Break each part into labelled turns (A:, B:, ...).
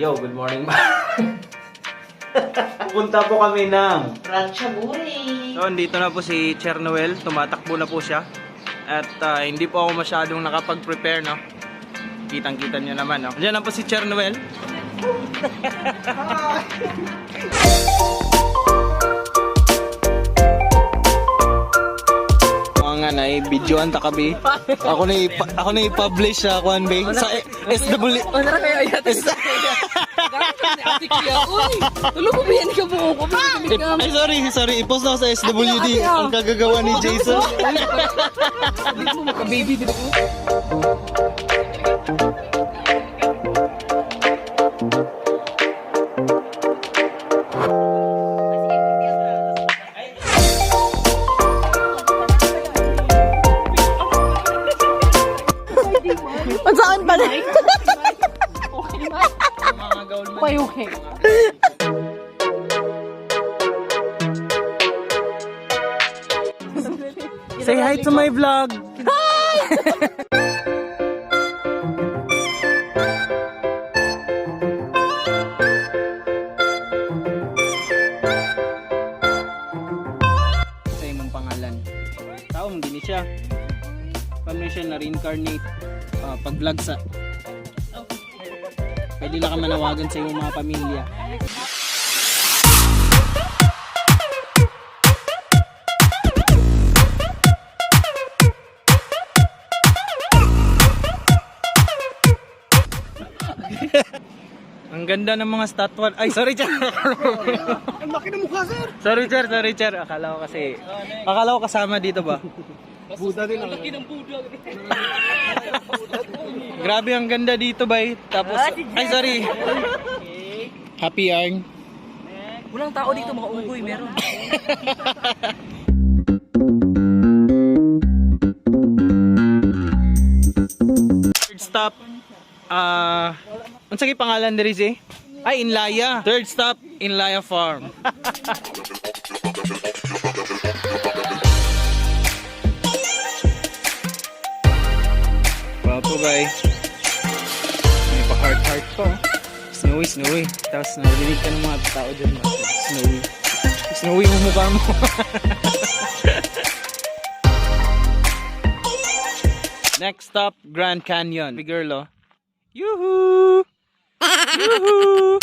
A: Yo, good morning ba? Pupunta po kami ng
B: Ratchaburi.
A: So, dito na po si Chernoel. Tumatakbo na po siya. At hindi po ako masyadong nakapag-prepare, no? Kitang-kita niyo naman, no? Diyan na po si Chernoel. Mga na videoan ta kabi. Ako na i-publish sa kuan bay sa SW.
B: Ano kayo ayat? Tulog mo yan ka mo ko.
A: Ay sorry, i-post na ako sa SWD ang kagagawa ni Jason.
B: Hindi mo maka-baby dito ko.
C: Saan pa rin?
B: Okay.
A: Say hi to my vlog. Sa imong pangalan. Tao mong gini siya. Paano siya na-reincarnate pag vlog sa. Pwede lang ka manawagan sa iyong mga pamilya. Ang ganda ng mga statwa. Ay, sorry, Cher.
B: Ang laki ng mukha, sir.
A: Sorry, Cher. Akala ko kasama dito ba?
B: Buda din. Ang laki ng Buda.
A: Grabe, ang ganda dito, bay. Tapos, ay, sorry. Happy Yarn.
B: Walang tao dito, mga unggoy, meron.
A: Third stop, unsa kay pangalan diri si? Ay, Inlaya. Third stop, Inlaya Farm. Wapo, bay. May pa-heart pa. Snowy. Tapos narinig ka ng mga tao dyan. Snowy yung mukha mo. Next stop, Grand Canyon. Big girl, oh. Yoo-hoo! Yoo-hoo!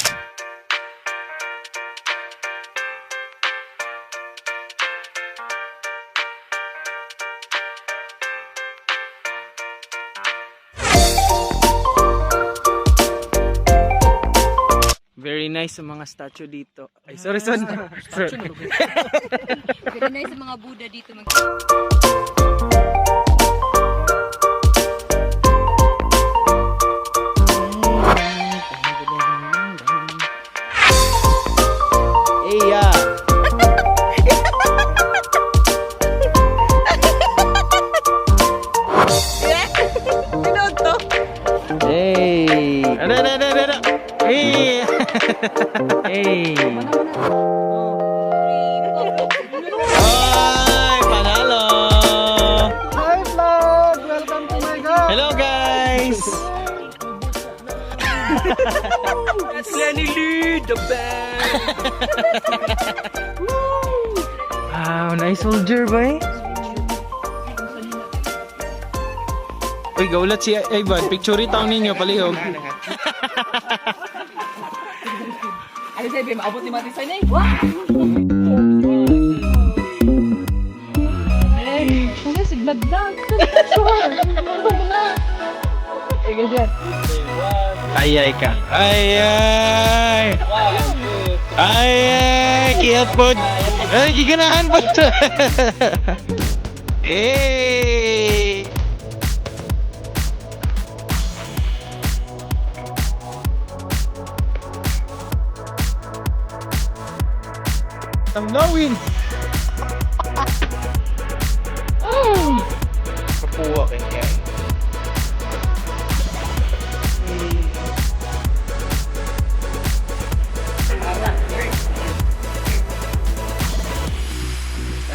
A: Very nice sa mga statue dito. Ay, sorry.
C: Very nice sa mga Buddha dito.
A: Iya.
C: Pinoto.
A: Hey. Ada. Hey. Hey. Hi, panalo.
B: Hi, vlog! Welcome to my God!
A: Hello, guys. Lenny Lee, the band. Wow, nice soldier, boy. Uy, gaulat si Ivan. Picture taon ninyo, palihog.
B: Ano sa'yo, maabot ni Mati Sanay?
C: Ano si Gladdag? Sure. Sige, sir.
A: Ay ka. Ay. Kiyat po. Ay, giganahan po. Eh. I'm knowing. Kapuwa kanya.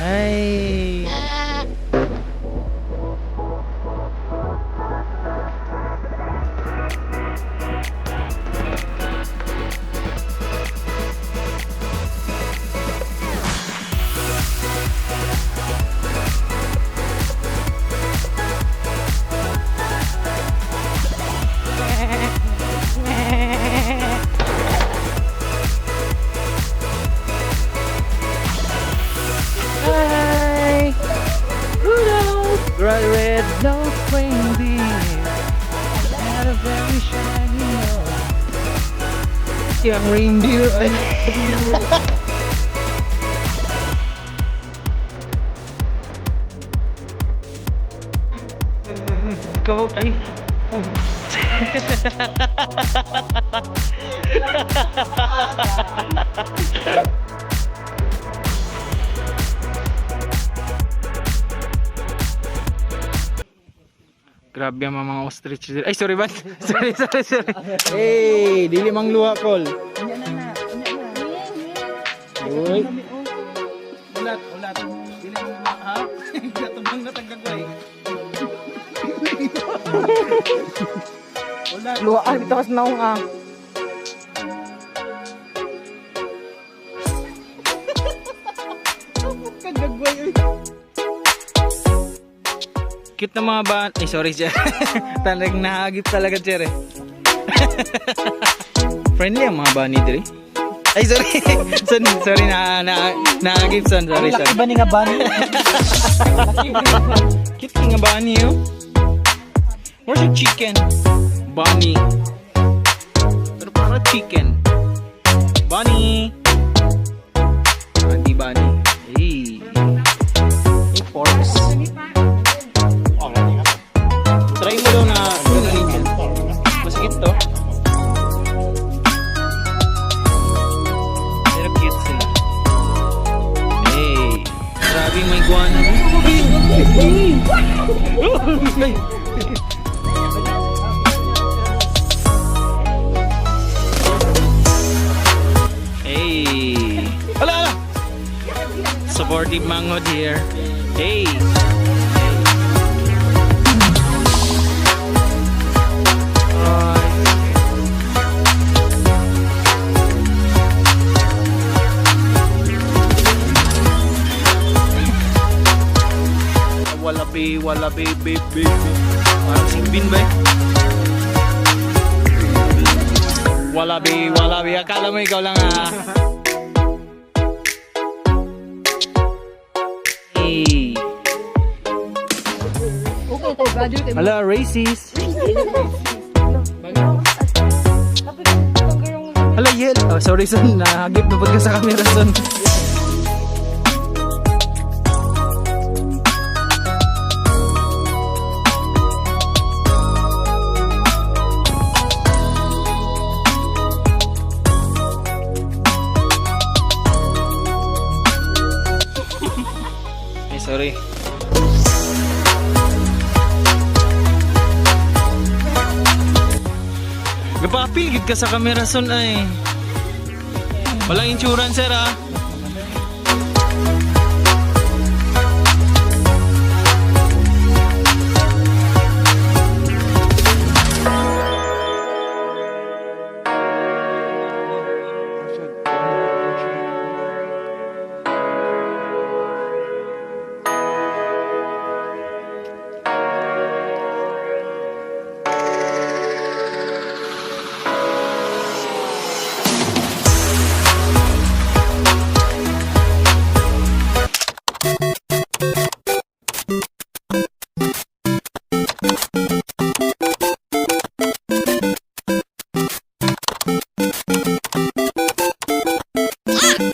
A: Ay. Siyang reindeer. Ay. Ikaw, ay. Grabe ang mga ostrich dito. Ay, sorry ba? sorry. Hey, dili mang luha, Col. Uy.
B: Ulat. Dili mo ha? Gatubang na tagagoy. Ulat.
C: Luwaan dito kasi naong
B: Kagagoy.
A: Cute na mga ba? Ay, sorry, Jer. Talagang nahagip talaga, Jer. Friendly ang mga bunny, Dre. Ay, sorry. sorry, nahagip, son. Sorry.
B: Laki ba ni nga bani?
A: Cute nga bunny, oh. Where's your chicken? Bunny. Pero parang chicken. Bunny. Hindi bunny. Hey. Hey, forks. Try mo daw na gano'n yan. Masakit to. Pero cute sila. Hey. Grabe may iguana. Hey. Ala! Supportive manghod here. Hey. Walabi, baby. Parang singbin ba eh? Walabi. Akala mo ikaw lang ah. Hey.
C: Okay, tayo brother.
A: Hala, racist. Hala, yel. Oh, sorry, son. Nahagip na ka sa camera, son. Ay, sorry. Gapapil gid ka sa camera, son ay. Walang insurance, sir ah.